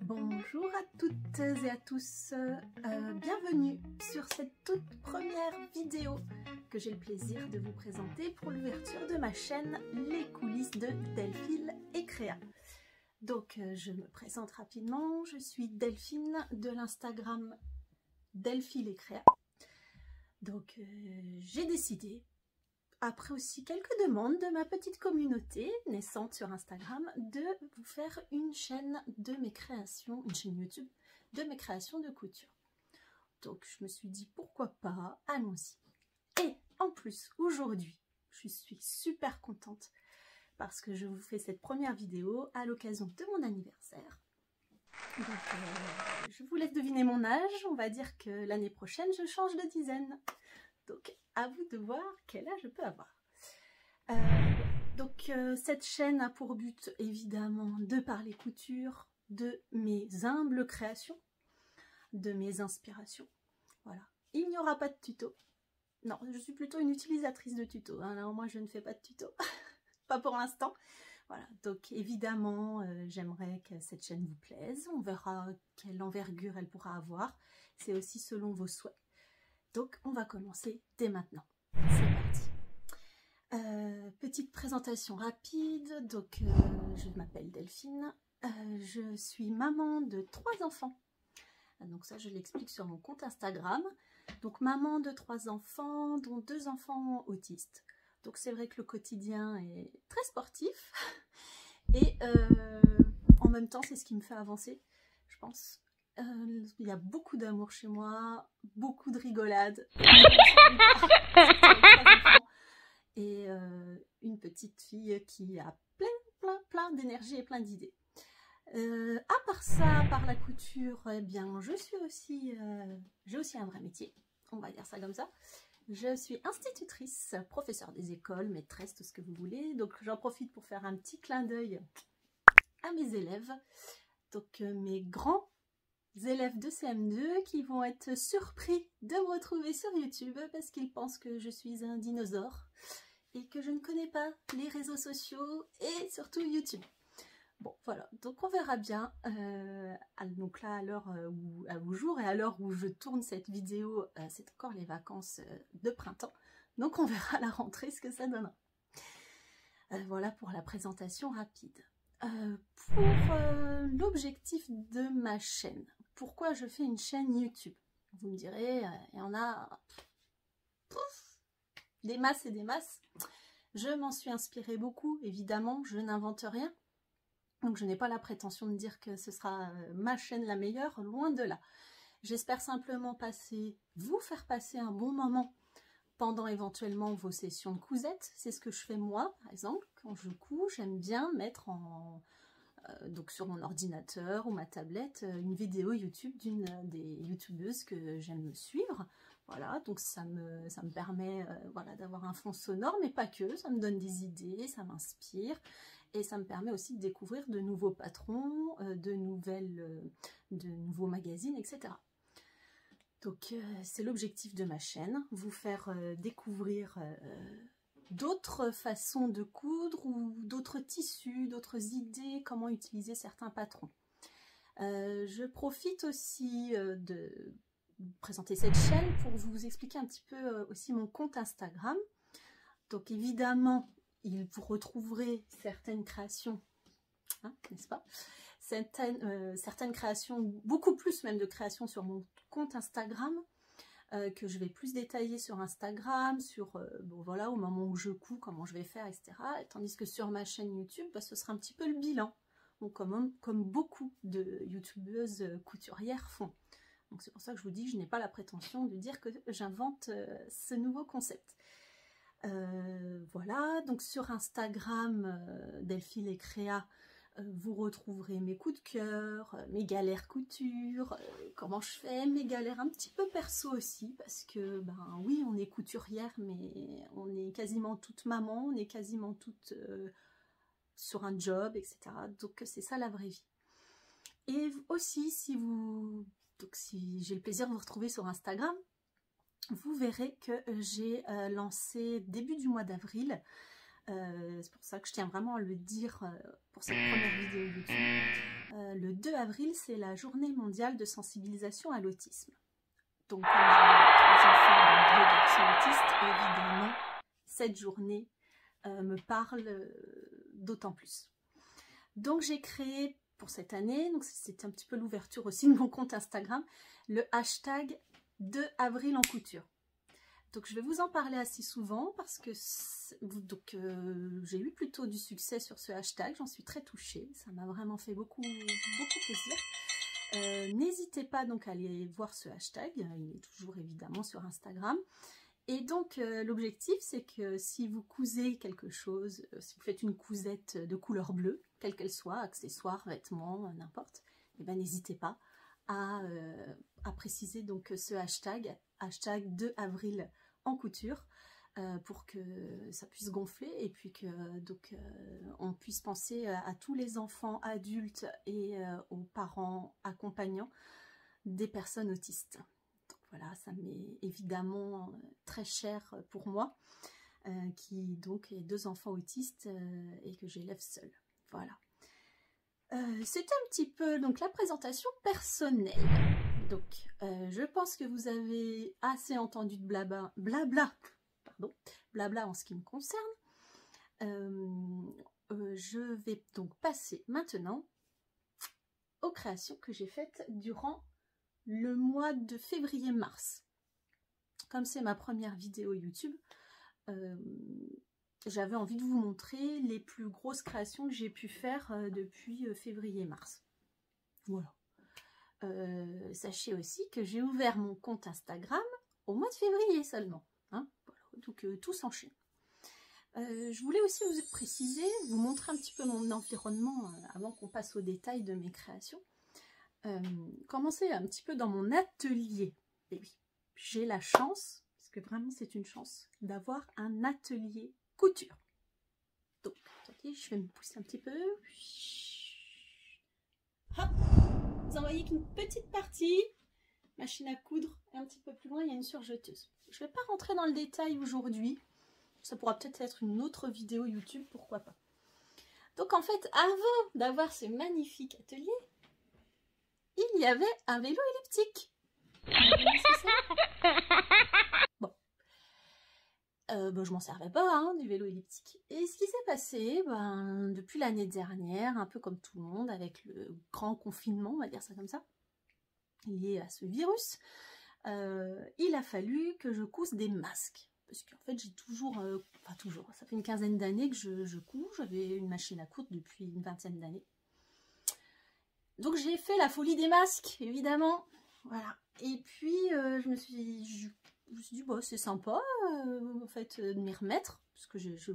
Bonjour à toutes et à tous, bienvenue sur cette toute première vidéo que j'ai le plaisir de vous présenter pour l'ouverture de ma chaîne Les coulisses de Delphine et Créa. Donc je me présente rapidement, je suis Delphine de l'Instagram Delphine et Créa. Donc j'ai décidé, après aussi quelques demandes de ma petite communauté naissante sur Instagram, de vous faire une chaîne de mes créations, une chaîne YouTube de mes créations de couture. Donc je me suis dit pourquoi pas, allons-y. Et en plus aujourd'hui, je suis super contente parce que je vous fais cette première vidéo à l'occasion de mon anniversaire. Donc je vous laisse deviner mon âge, on va dire que l'année prochaine je change de dizaine. Donc à vous de voir quel âge je peux avoir. Cette chaîne a pour but évidemment de parler couture, de mes humbles créations, de mes inspirations. Voilà, il n'y aura pas de tuto. Non, je suis plutôt une utilisatrice de tuto. Hein. Alors moi je ne fais pas de tuto, pas pour l'instant. Voilà, donc évidemment j'aimerais que cette chaîne vous plaise. On verra quelle envergure elle pourra avoir. C'est aussi selon vos souhaits. Donc on va commencer dès maintenant. C'est parti. Petite présentation rapide. Donc je m'appelle Delphine. Je suis maman de 3 enfants. Donc ça je l'explique sur mon compte Instagram. Donc maman de 3 enfants, dont 2 enfants autistes. Donc c'est vrai que le quotidien est très sportif. Et en même temps c'est ce qui me fait avancer, je pense. Il y a beaucoup d'amour chez moi, beaucoup de rigolade. Et une petite fille qui a plein d'énergie et plein d'idées. À part ça, par la couture, eh bien, j'ai aussi un vrai métier, on va dire ça comme ça. Je suis institutrice, professeure des écoles, maîtresse, tout ce que vous voulez. Donc j'en profite pour faire un petit clin d'œil à mes élèves. Donc mes grands élèves de CM2 qui vont être surpris de me retrouver sur YouTube parce qu'ils pensent que je suis un dinosaure et que je ne connais pas les réseaux sociaux et surtout YouTube. Bon voilà, donc on verra bien. Donc là, à l'heure au jour et à l'heure où je tourne cette vidéo, c'est encore les vacances de printemps. Donc on verra à la rentrée ce que ça donnera. Voilà pour la présentation rapide. Pour l'objectif de ma chaîne, pourquoi je fais une chaîne YouTube? Vous me direz, il y en a des masses et des masses. Je m'en suis inspirée beaucoup, évidemment, je n'invente rien. Donc je n'ai pas la prétention de dire que ce sera ma chaîne la meilleure, loin de là. J'espère simplement vous faire passer un bon moment pendant éventuellement vos sessions de cousette. C'est ce que je fais moi, par exemple, quand je couds, j'aime bien mettre donc sur mon ordinateur ou ma tablette une vidéo YouTube d'une des youtubeuses que j'aime suivre. Voilà, donc ça me permet voilà, d'avoir un fond sonore, mais pas que, ça me donne des idées, ça m'inspire. Et ça me permet aussi de découvrir de nouveaux patrons, de nouveaux magazines, etc. Donc c'est l'objectif de ma chaîne, vous faire découvrir d'autres façons de coudre ou d'autres tissus, d'autres idées, comment utiliser certains patrons. Je profite aussi de présenter cette chaîne pour vous expliquer un petit peu aussi mon compte Instagram. Donc évidemment, vous retrouverez certaines créations, hein, n'est-ce pas? Certaines créations, beaucoup plus même de créations sur mon compte Instagram, que je vais plus détailler sur Instagram, bon voilà, au moment où je couds, comment je vais faire, etc. Tandis que sur ma chaîne YouTube, bah, ce sera un petit peu le bilan, donc comme beaucoup de youtubeuses couturières font. Donc c'est pour ça que je vous dis, je n'ai pas la prétention de dire que j'invente ce nouveau concept. Voilà, donc sur Instagram, Delphine et Créa, vous retrouverez mes coups de cœur, mes galères couture, comment je fais, mes galères un petit peu perso aussi, parce que, ben oui, on est couturière, mais on est quasiment toute maman, on est quasiment toute sur un job, etc. Donc c'est ça la vraie vie. Et aussi, si j'ai le plaisir de vous retrouver sur Instagram, vous verrez que j'ai lancé début du mois d'avril, c'est pour ça que je tiens vraiment à le dire pour cette première vidéo YouTube, le 2 avril, c'est la journée mondiale de sensibilisation à l'autisme. Donc, comme j'ai 3 enfants, donc 2 garçons autistes, évidemment, cette journée me parle d'autant plus. Donc, j'ai créé pour cette année, donc c'est un petit peu l'ouverture aussi de mon compte Instagram, le hashtag 2 avril en couture. Donc, je vais vous en parler assez souvent parce que j'ai eu plutôt du succès sur ce hashtag. J'en suis très touchée. Ça m'a vraiment fait beaucoup plaisir. N'hésitez pas donc à aller voir ce hashtag. Il est toujours évidemment sur Instagram. Et donc, l'objectif, c'est que si vous cousez quelque chose, si vous faites une cousette de couleur bleue, quelle qu'elle soit, accessoires, vêtements, n'importe, eh ben, n'hésitez pas à préciser donc ce hashtag 2 avril en couture pour que ça puisse gonfler et puis que on puisse penser à tous les enfants adultes et aux parents accompagnants des personnes autistes. Donc voilà, ça m'est évidemment très cher pour moi qui donc ai 2 enfants autistes et que j'élève seule. Voilà. C'était un petit peu donc la présentation personnelle. Donc, je pense que vous avez assez entendu de blabla en ce qui me concerne. Je vais donc passer maintenant aux créations que j'ai faites durant le mois de février-mars. Comme c'est ma première vidéo YouTube, j'avais envie de vous montrer les plus grosses créations que j'ai pu faire depuis février-mars. Voilà. Sachez aussi que j'ai ouvert mon compte Instagram au mois de février seulement. Hein, voilà. Donc tout s'enchaîne. Je voulais aussi vous préciser, vous montrer un petit peu mon environnement avant qu'on passe aux détails de mes créations. Commencer un petit peu dans mon atelier. Et oui, j'ai la chance, parce que vraiment c'est une chance, d'avoir un atelier couture. Donc, attendez, je vais me pousser un petit peu. Hop, vous en voyez qu'une petite partie, machine à coudre, et un petit peu plus loin, il y a une surjeteuse. Je ne vais pas rentrer dans le détail aujourd'hui. Ça pourra peut-être être une autre vidéo YouTube, pourquoi pas. Donc en fait, avant d'avoir ce magnifique atelier, il y avait un vélo elliptique. Bon. Je m'en servais pas hein, du vélo elliptique. Et ce qui s'est passé, depuis l'année dernière, un peu comme tout le monde, avec le grand confinement, on va dire ça comme ça, lié à ce virus, il a fallu que je couse des masques. Parce qu'en fait, j'ai toujours, ça fait une quinzaine d'années que je couds. J'avais une machine à coudre depuis une vingtaine d'années. Donc j'ai fait la folie des masques, évidemment. Voilà. Et puis, je me suis dit, bon, c'est sympa, en fait, de m'y remettre. Parce que je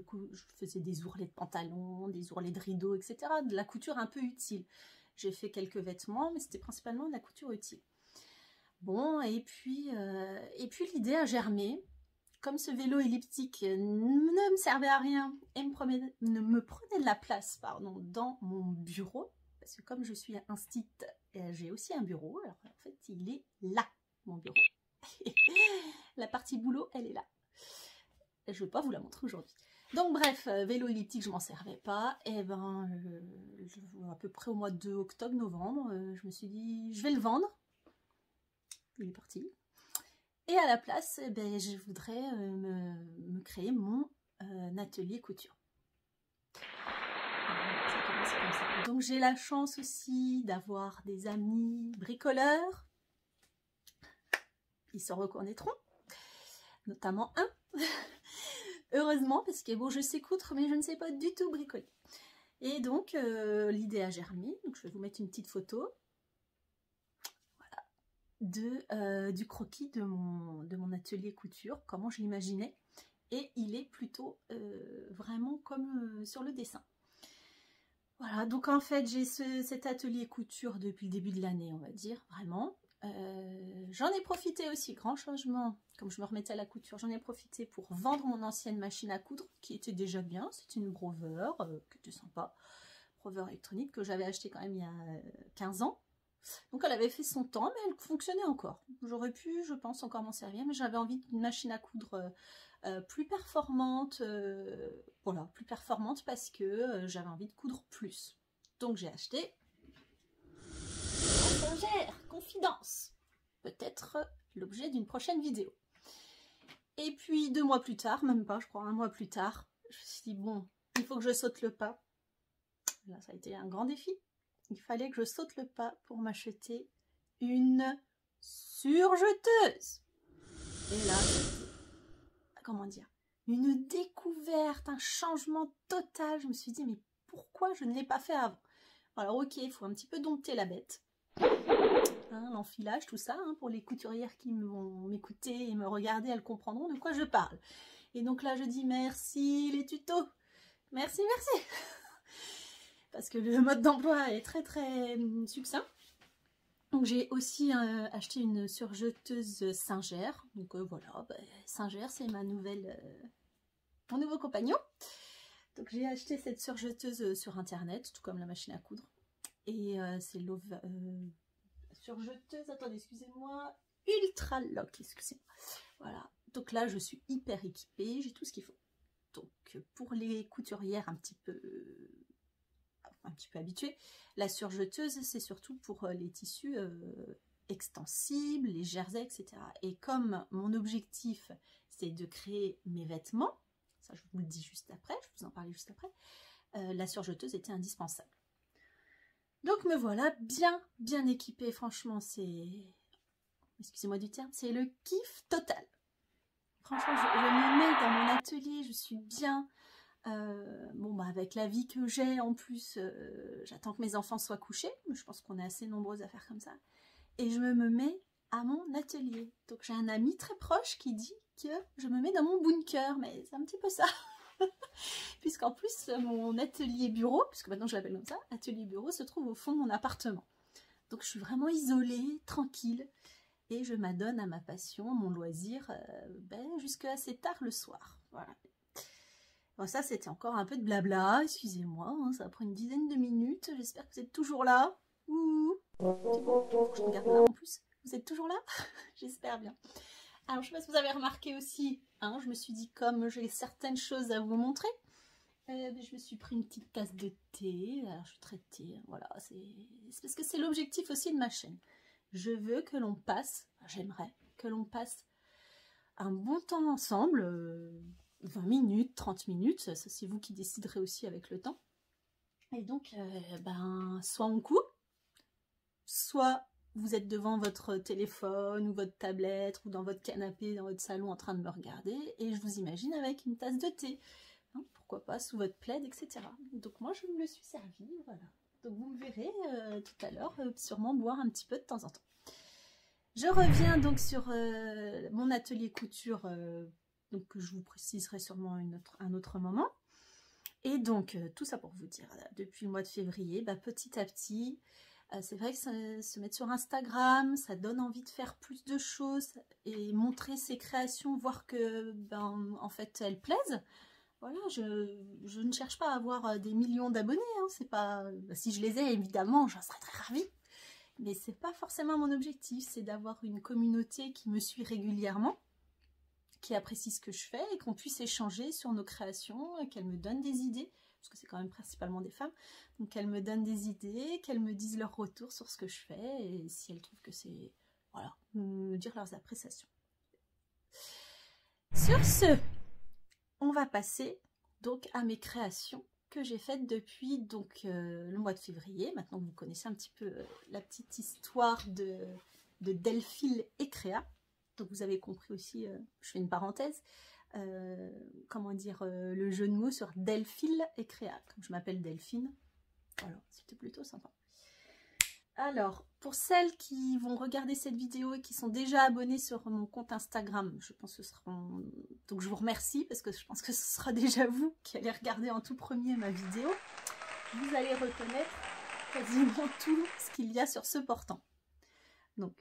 faisais des ourlets de pantalons, des ourlets de rideaux, etc. De la couture un peu utile. J'ai fait quelques vêtements, mais c'était principalement de la couture utile. Bon, et puis l'idée a germé. Comme ce vélo elliptique ne me servait à rien et ne me prenait de la place dans mon bureau, parce que comme je suis instit, j'ai aussi un bureau, alors en fait il est là, mon bureau. La partie boulot, elle est là. Je ne vais pas vous la montrer aujourd'hui. Donc bref, vélo elliptique, je m'en servais pas, et à peu près au mois de octobre-novembre, je me suis dit, je vais le vendre. Il est parti. Et à la place, je voudrais me créer mon atelier couture. Ça commence comme ça. Donc j'ai la chance aussi d'avoir des amis bricoleurs. Ils se reconnaîtront, notamment un. Heureusement, parce que bon, je sais coudre, mais je ne sais pas du tout bricoler. Et donc l'idée a germé. Donc je vais vous mettre une petite photo. Du croquis de mon atelier couture, comment je l'imaginais, et il est plutôt vraiment comme sur le dessin. Voilà, donc en fait j'ai cet atelier couture depuis le début de l'année, on va dire, vraiment. J'en ai profité aussi, grand changement, comme je me remettais à la couture, j'en ai profité pour vendre mon ancienne machine à coudre, qui était déjà bien, c'était une Brover, qui était sympa, Brover électronique, que j'avais acheté quand même il y a 15 ans. Donc elle avait fait son temps, mais elle fonctionnait encore. J'aurais pu, je pense, encore m'en servir, mais j'avais envie d'une machine à coudre plus performante. Voilà, plus performante parce que j'avais envie de coudre plus. Donc j'ai acheté Singère, confidence. Peut-être l'objet d'une prochaine vidéo. Et puis 2 mois plus tard, même pas, je crois, 1 mois plus tard, je me suis dit, bon, il faut que je saute le pas. Là, ça a été un grand défi. Il fallait que je saute le pas pour m'acheter une surjeteuse. Et là, comment dire, une découverte, un changement total. Je me suis dit, mais pourquoi je ne l'ai pas fait avant? Alors ok, il faut un petit peu dompter la bête. Hein, l'enfilage, tout ça, hein, pour les couturières qui vont m'écouter et me regarder, elles comprendront de quoi je parle. Et donc là, je dis merci les tutos. Merci, merci. Parce que le mode d'emploi est très très succinct. Donc j'ai aussi acheté une surjeteuse Singère. Donc voilà, bah, Singère, c'est ma mon nouveau compagnon. Donc j'ai acheté cette surjeteuse sur internet, tout comme la machine à coudre. Et c'est surjeteuse, attendez, excusez-moi, Ultra Lock, excusez-moi. Voilà, donc là je suis hyper équipée, j'ai tout ce qu'il faut. Donc pour les couturières un petit peu habituées, la surjeteuse c'est surtout pour les tissus extensibles, les jerseys, etc. Et comme mon objectif c'est de créer mes vêtements, ça je vous le dis juste après, je vais vous en parler juste après, la surjeteuse était indispensable. Donc me voilà bien équipée, franchement c'est, excusez-moi du terme, c'est le kiff total. Franchement je me mets dans mon atelier, je suis bien, bon bah avec la vie que j'ai en plus, j'attends que mes enfants soient couchés, je pense qu'on est assez nombreuses à faire comme ça, et je me mets à mon atelier. Donc j'ai un ami très proche qui dit que je me mets dans mon bunker, mais c'est un petit peu ça. Puisqu'en plus mon atelier bureau, puisque maintenant je l'appelle comme ça, atelier bureau se trouve au fond de mon appartement. Donc je suis vraiment isolée, tranquille, et je m'adonne à ma passion, mon loisir, jusqu'à assez tard le soir. Voilà. Bon, ça c'était encore un peu de blabla, excusez-moi, hein, ça prend une dizaine de minutes, j'espère que vous êtes toujours là. Ouh, faut que je regarde là en plus, vous êtes toujours là? J'espère bien. Alors je sais pas si vous avez remarqué aussi, hein, je me suis dit comme j'ai certaines choses à vous montrer, je me suis pris une petite tasse de thé, alors je traite thé, voilà, c'est parce que c'est l'objectif aussi de ma chaîne. Je veux que l'on passe, j'aimerais que l'on passe un bon temps ensemble, 20 minutes, 30 minutes, ça c'est vous qui déciderez aussi avec le temps. Et donc, soit on coupe, soit vous êtes devant votre téléphone ou votre tablette ou dans votre canapé, dans votre salon en train de me regarder et je vous imagine avec une tasse de thé. Hein, pourquoi pas sous votre plaid, etc. Donc moi je me le suis servi, voilà. Donc vous me verrez tout à l'heure sûrement boire un petit peu de temps en temps. Je reviens donc sur mon atelier couture, donc que je vous préciserai sûrement un autre moment. Et donc tout ça pour vous dire, depuis le mois de février, petit à petit, c'est vrai que se mettre sur Instagram, ça donne envie de faire plus de choses et montrer ses créations, voir que en fait elles plaisent. Voilà, je ne cherche pas à avoir des millions d'abonnés, hein, c'est pas, si je les ai évidemment, j'en serais très ravie. Mais c'est pas forcément mon objectif, c'est d'avoir une communauté qui me suit régulièrement, qui apprécie ce que je fais et qu'on puisse échanger sur nos créations, qu'elles me donnent des idées, parce que c'est quand même principalement des femmes, donc qu'elles me donnent des idées, qu'elles me disent leur retour sur ce que je fais, et si elles trouvent que c'est, voilà, me dire leurs appréciations. Sur ce, on va passer donc à mes créations que j'ai faites depuis donc le mois de février. Maintenant que vous connaissez un petit peu la petite histoire de Delphile et Créa. Donc vous avez compris aussi, je fais une parenthèse, comment dire, le jeu de mots sur Delphile et Créa. Comme je m'appelle Delphine, voilà, c'était plutôt sympa. Alors, pour celles qui vont regarder cette vidéo et qui sont déjà abonnées sur mon compte Instagram, je pense que ce seront... Donc je vous remercie parce que je pense que ce sera déjà vous qui allez regarder en tout premier ma vidéo. Vous allez reconnaître quasiment tout ce qu'il y a sur ce portant. Donc,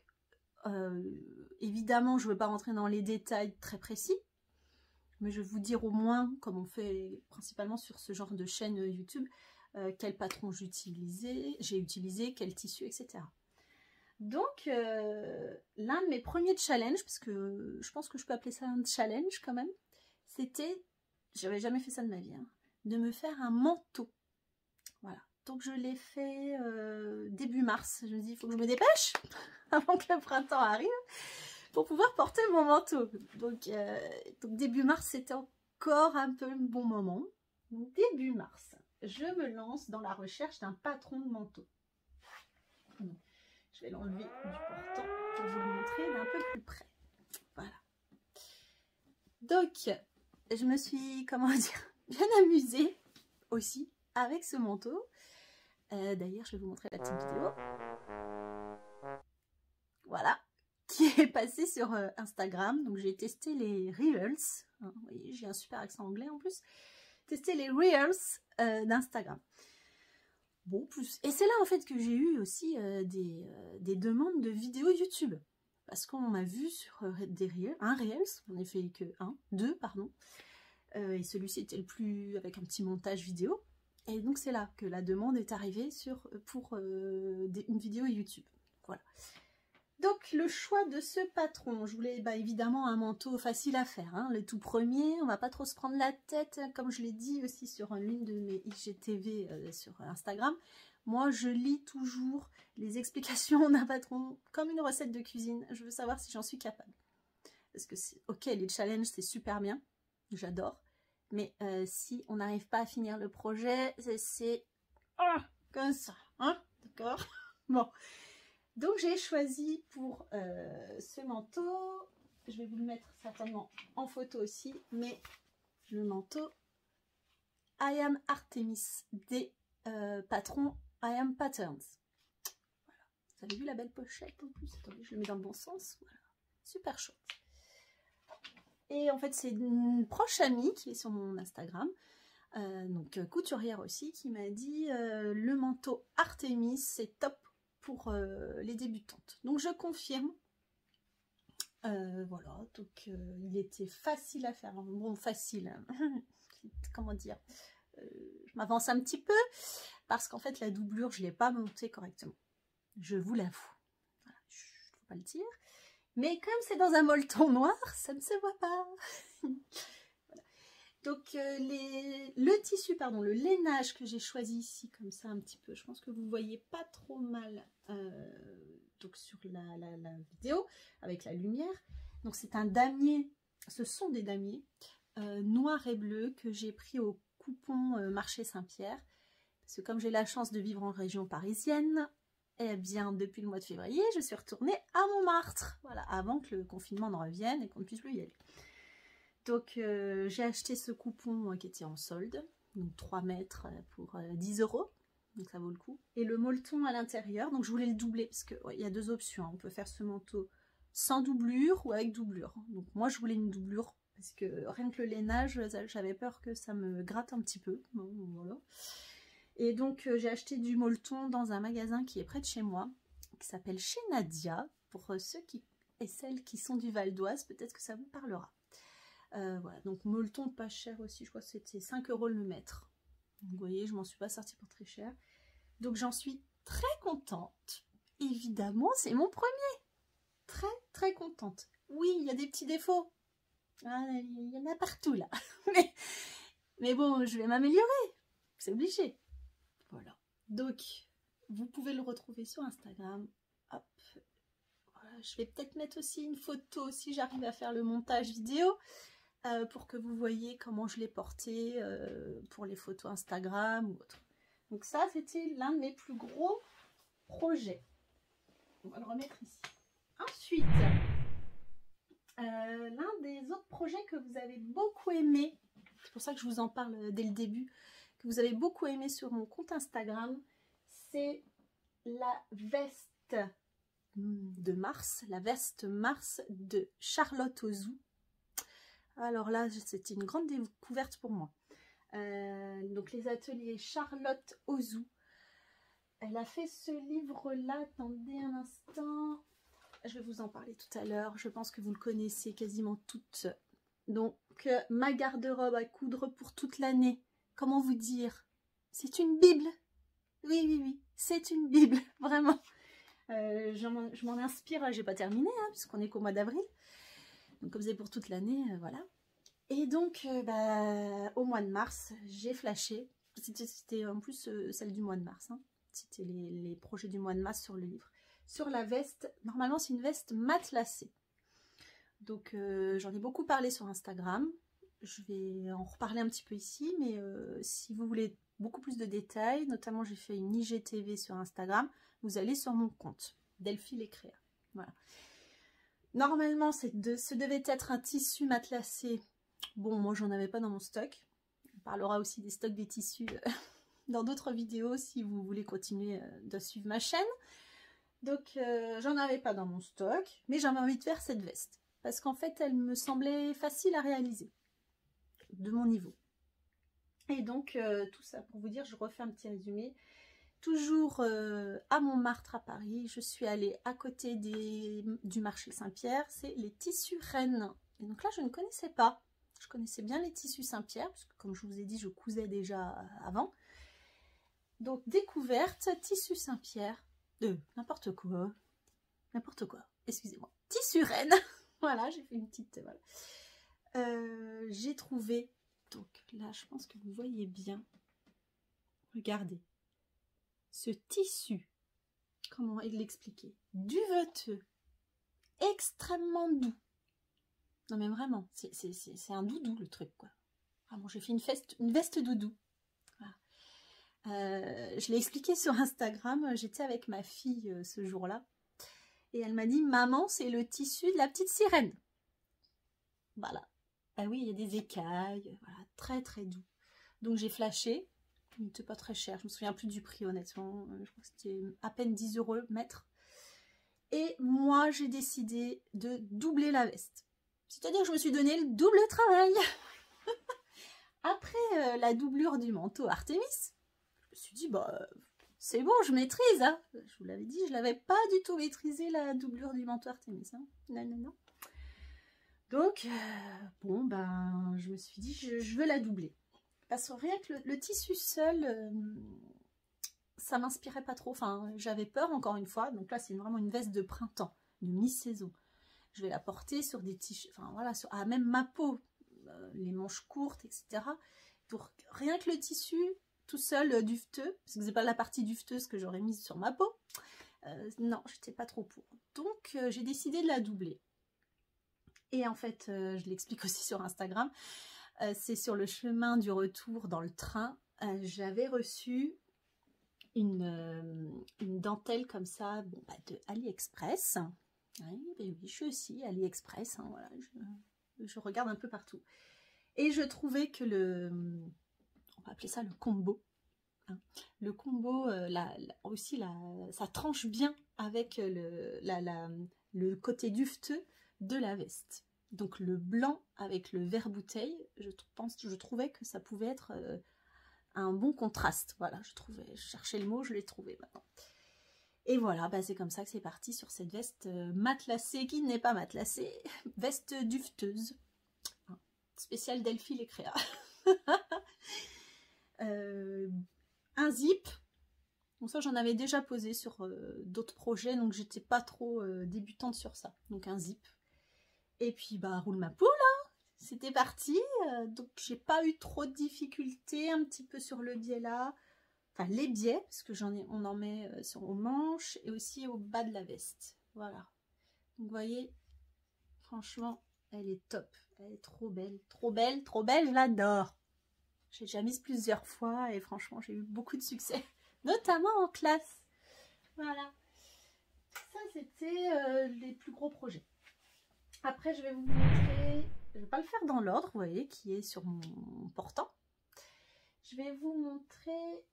évidemment, je ne veux pas rentrer dans les détails très précis, mais je vais vous dire au moins, comme on fait principalement sur ce genre de chaîne YouTube, quel patron j'ai utilisé, quel tissu, etc. Donc, l'un de mes premiers challenges, parce que je pense que je peux appeler ça un challenge quand même, c'était, j'avais jamais fait ça de ma vie, hein, de me faire un manteau. Voilà, Donc je l'ai fait début mars. Je me dis, il faut que je me dépêche avant que le printemps arrive pour pouvoir porter mon manteau. Donc début mars, c'était encore un peu le bon moment. Donc début mars, je me lance dans la recherche d'un patron de manteau. Je vais l'enlever du portant pour vous le montrer d'un peu plus près. Voilà. Donc, je me suis, comment dire, bien amusée aussi avec ce manteau. D'ailleurs, je vais vous montrer la petite vidéo. Voilà, qui est passée sur Instagram. Donc, j'ai testé les Reels. Hein, vous voyez, j'ai un super accent anglais en plus. Testé les Reels d'Instagram. Bon, plus. Et c'est là en fait que j'ai eu aussi des demandes de vidéos YouTube. Parce qu'on m'a vu sur des Reels, un Reels, on n'a fait que deux, pardon. Et celui-ci était le plus avec un petit montage vidéo. Et donc c'est là que la demande est arrivée pour une vidéo YouTube. Voilà. Donc le choix de ce patron, je voulais évidemment un manteau facile à faire. Hein, le tout premier, on va pas trop se prendre la tête, comme je l'ai dit aussi sur l'une de mes IGTV sur Instagram. Moi je lis toujours les explications d'un patron comme une recette de cuisine. Je veux savoir si j'en suis capable. Parce que ok, les challenges c'est super bien, j'adore. Mais si on n'arrive pas à finir le projet, c'est comme ça, hein, d'accord. Bon. Donc j'ai choisi pour ce manteau, je vais vous le mettre certainement en photo aussi, mais le manteau I Am Artemis des patrons I Am Patterns. Voilà. Vous avez vu la belle pochette en plus? Attendez, je le mets dans le bon sens. Voilà. Super chouette. Et en fait c'est une proche amie qui est sur mon Instagram, donc couturière aussi, qui m'a dit le manteau Artemis c'est top pour les débutantes. Donc je confirme. Voilà, donc il était facile à faire. Bon, facile, comment dire, je m'avance un petit peu parce qu'en fait la doublure je ne l'ai pas montée correctement, je vous l'avoue. Voilà, je ne peux pas le dire, mais comme c'est dans un molleton noir, ça ne se voit pas. Voilà. Donc le tissu, pardon, le lainage que j'ai choisi ici, comme ça un petit peu, je pense que vous voyez pas trop mal donc sur la vidéo, avec la lumière. Donc c'est un damier, ce sont des damiers noir et bleu que j'ai pris au coupon marché Saint-Pierre. Parce que comme j'ai la chance de vivre en région parisienne, eh bien depuis le mois de février, je suis retournée à Montmartre. Voilà, avant que le confinement ne revienne et qu'on ne puisse plus y aller. Donc j'ai acheté ce coupon qui était en solde, donc 3 mètres pour 10 €, donc ça vaut le coup. Et le molleton à l'intérieur, donc je voulais le doubler, parce qu'il y a deux options, on peut faire ce manteau sans doublure ou avec doublure. Donc moi je voulais une doublure, parce que rien que le lainage, j'avais peur que ça me gratte un petit peu. Bon, voilà. Et donc j'ai acheté du molleton dans un magasin qui est près de chez moi, qui s'appelle Chez Nadia, pour ceux et celles qui sont du Val d'Oise, peut-être que ça vous parlera. Voilà, donc molleton pas cher aussi, je crois que c'était 5 € le mètre. Donc, vous voyez, je m'en suis pas sortie pour très cher. Donc j'en suis très contente. Évidemment, c'est mon premier. Très très contente. Oui, il y a des petits défauts. Ah, il y en a partout là. mais bon, je vais m'améliorer. C'est obligé. Voilà. Donc, vous pouvez le retrouver sur Instagram. Hop. Voilà, je vais peut-être mettre aussi une photo si j'arrive à faire le montage vidéo. Pour que vous voyez comment je l'ai porté pour les photos Instagram ou autre. Donc ça, c'était l'un de mes plus gros projets. On va le remettre ici. Ensuite, l'un des autres projets que vous avez beaucoup aimé, c'est pour ça que je vous en parle dès le début, que vous avez beaucoup aimé sur mon compte Instagram, c'est la veste de Mars, la veste Mars de Charlotte Ozou. Alors là, c'était une grande découverte pour moi. Donc les ateliers Charlotte Ozou. Elle a fait ce livre-là. Attendez un instant. Je vais vous en parler tout à l'heure. Je pense que vous le connaissez quasiment toutes. Donc, ma garde-robe à coudre pour toute l'année. Comment vous dire? C'est une Bible. Oui, oui, oui. C'est une Bible. Vraiment. Je m'en inspire. J'ai pas terminé, hein, puisqu'on est qu'au mois d'avril. Donc comme c'est pour toute l'année, voilà. Et donc au mois de mars, j'ai flashé C'était en plus celle du mois de mars. Hein. C'était les projets du mois de mars sur le livre. Sur la veste, normalement c'est une veste matelassée. Donc j'en ai beaucoup parlé sur Instagram. Je vais en reparler un petit peu ici, mais si vous voulez beaucoup plus de détails, notamment j'ai fait une IGTV sur Instagram, vous allez sur mon compte, Delphi Lécréa. Voilà. Normalement, ce devait être un tissu matelassé. Bon, moi j'en avais pas dans mon stock. On parlera aussi des stocks des tissus dans d'autres vidéos si vous voulez continuer de suivre ma chaîne. Donc j'en avais pas dans mon stock, mais j'avais envie de faire cette veste. Parce qu'en fait, elle me semblait facile à réaliser, de mon niveau. Et donc, tout ça pour vous dire, je refais un petit résumé. Toujours à Montmartre, à Paris, je suis allée à côté du marché Saint-Pierre, c'est les tissus Rennes. Et donc là, je ne connaissais pas. Je connaissais bien les tissus Saint-Pierre, parce que comme je vous ai dit, je cousais déjà avant. Donc, découverte, tissu Saint-Pierre, n'importe quoi, excusez-moi, tissu Rennes. Voilà, j'ai fait une petite... Voilà. J'ai trouvé... Donc là, je pense que vous voyez bien. Regardez. Ce tissu. Comment l'expliquer? Duveteux. Extrêmement doux. Non mais vraiment, c'est un doudou le truc, quoi. Vraiment, j'ai fait une veste doudou. Voilà. Je l'ai expliqué sur Instagram. J'étais avec ma fille ce jour-là. Et elle m'a dit, maman, c'est le tissu de la petite sirène. Voilà. Ah oui, il y a des écailles. Voilà, très très doux. Donc j'ai flashé. Il n'était pas très cher. Je me souviens plus du prix, honnêtement. Je crois que c'était à peine 10 € le mètre. Et moi, j'ai décidé de doubler la veste. C'est-à-dire que je me suis donné le double travail. Après la doublure du manteau Artémis, je me suis dit, bah... c'est bon, je maîtrise, hein. Je vous l'avais dit, je l'avais pas du tout maîtrisé, la doublure du manteau Artémis. Hein. Non, non, non. Donc, bon, ben, je me suis dit, je veux la doubler. Parce que rien que le tissu seul, ça m'inspirait pas trop. Enfin, j'avais peur, encore une fois. Donc là, c'est vraiment une veste de printemps, de mi-saison. Je vais la porter sur des t-shirts, enfin voilà, même ma peau, les manches courtes, etc. Donc, rien que le tissu... tout seul duveteux, parce que c'est pas la partie duveteuse que j'aurais mise sur ma peau. Non, j'étais pas trop pour. Donc j'ai décidé de la doubler. Et en fait, je l'explique aussi sur Instagram, c'est sur le chemin du retour dans le train, j'avais reçu une dentelle comme ça, bon, bah, de AliExpress. Oui, oui, je suis aussi AliExpress, hein, voilà, je regarde un peu partout. Et je trouvais que on va appeler ça le combo. Hein. Le combo, ça tranche bien avec le côté duveteux de la veste. Donc le blanc avec le vert bouteille, je trouvais que ça pouvait être un bon contraste. Voilà, je cherchais le mot, je l'ai trouvé maintenant. Et voilà, bah c'est comme ça que c'est parti sur cette veste matelassée qui n'est pas matelassée, veste duveteuse. Hein. Spécial Delphi Lécréa. Un zip, bon ça j'en avais déjà posé sur d'autres projets, donc j'étais pas trop débutante sur ça, donc un zip, et puis bah roule ma poule, hein. C'était parti, donc j'ai pas eu trop de difficultés, un petit peu sur le biais là, enfin les biais, parce que on en met sur aux manches, et aussi au bas de la veste, voilà, donc vous voyez, franchement, elle est top, elle est trop belle, je l'adore. J'ai déjà mise plusieurs fois et franchement, j'ai eu beaucoup de succès, notamment en classe. Voilà. Ça, c'était les plus gros projets. Après, je vais vous montrer, je ne vais pas le faire dans l'ordre, vous voyez, qui est sur mon portant. Je vais vous montrer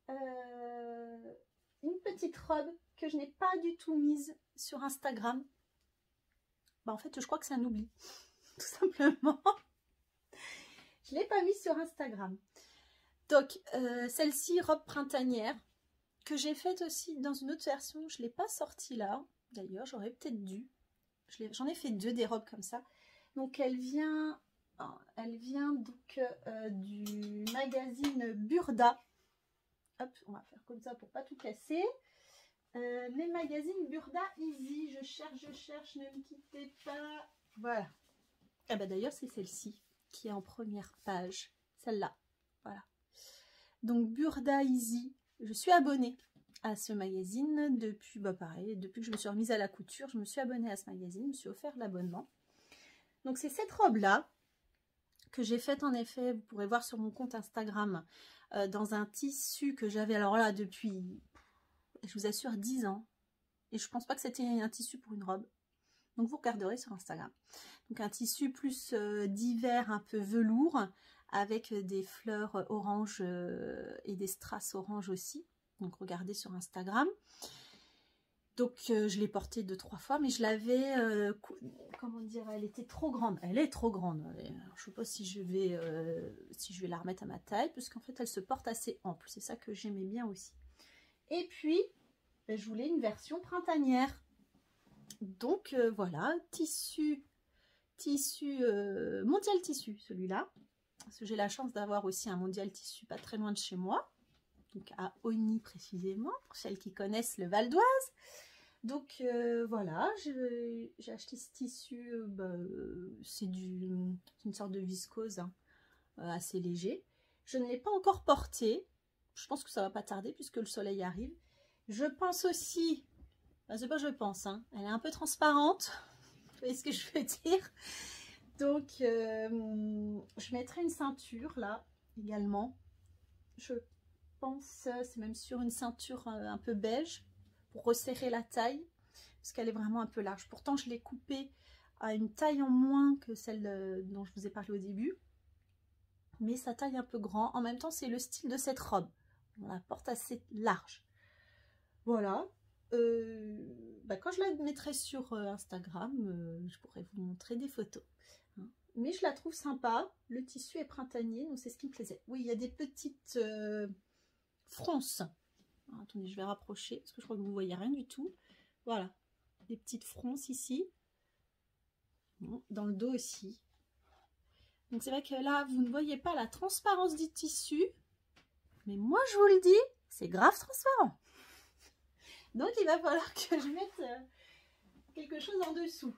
une petite robe que je n'ai pas du tout mise sur Instagram. Bah, en fait, je crois que c'est un oubli, tout simplement. Je ne l'ai pas mise sur Instagram. Donc, celle-ci, robe printanière, que j'ai faite aussi dans une autre version. Je ne l'ai pas sortie là. D'ailleurs, j'aurais peut-être dû. J'en ai fait deux des robes comme ça. Donc, elle vient donc du magazine Burda. Hop, on va faire comme ça pour pas tout casser. Les magazines Burda Easy. Je cherche, ne me quittez pas. Voilà. Ah bah d'ailleurs, c'est celle-ci qui est en première page. Celle-là. Voilà. Donc Burda Easy, je suis abonnée à ce magazine depuis, pareil, depuis que je me suis remise à la couture, je me suis abonnée à ce magazine, je me suis offert l'abonnement. Donc c'est cette robe-là que j'ai faite en effet, vous pourrez voir sur mon compte Instagram, dans un tissu que j'avais, alors là, depuis, je vous assure, 10 ans. Et je pense pas que c'était un tissu pour une robe. Donc vous regarderez sur Instagram. Donc un tissu plus d'hiver, un peu velours, avec des fleurs orange et des strass orange aussi. Donc regardez sur Instagram. Donc je l'ai portée 2-3 fois, mais je l'avais, comment dire, elle était trop grande. Elle est trop grande. Alors, je ne sais pas si je vais la remettre à ma taille, puisqu'en fait elle se porte assez ample. C'est ça que j'aimais bien aussi. Et puis, je voulais une version printanière. Donc voilà, tissu mondial tissu, celui-là. Parce que j'ai la chance d'avoir aussi un mondial tissu pas très loin de chez moi. Donc à Ogny précisément, pour celles qui connaissent le Val d'Oise. Donc voilà, j'ai acheté ce tissu, c'est une sorte de viscose hein, assez léger. Je ne l'ai pas encore porté, je pense que ça va pas tarder puisque le soleil arrive. Je pense aussi, c'est pas je pense, hein, elle est un peu transparente, vous voyez ce que je veux dire. Donc je mettrai une ceinture là également, je pense, c'est même sur une ceinture un peu beige, pour resserrer la taille, parce qu'elle est vraiment un peu large. Pourtant, je l'ai coupée à une taille en moins que celle dont je vous ai parlé au début, mais sa taille un peu grand. En même temps, c'est le style de cette robe. On la porte assez large. Voilà. Quand je la mettrai sur Instagram, je pourrai vous montrer des photos. Hein. Mais je la trouve sympa. Le tissu est printanier, donc c'est ce qui me plaisait. Oui, il y a des petites fronces. Alors, attendez, je vais rapprocher parce que je crois que vous ne voyez rien du tout. Voilà, des petites fronces ici. Bon, dans le dos aussi. Donc c'est vrai que là, vous ne voyez pas la transparence du tissu. Mais moi, je vous le dis, c'est grave transparent. Donc il va falloir que je mette quelque chose en dessous.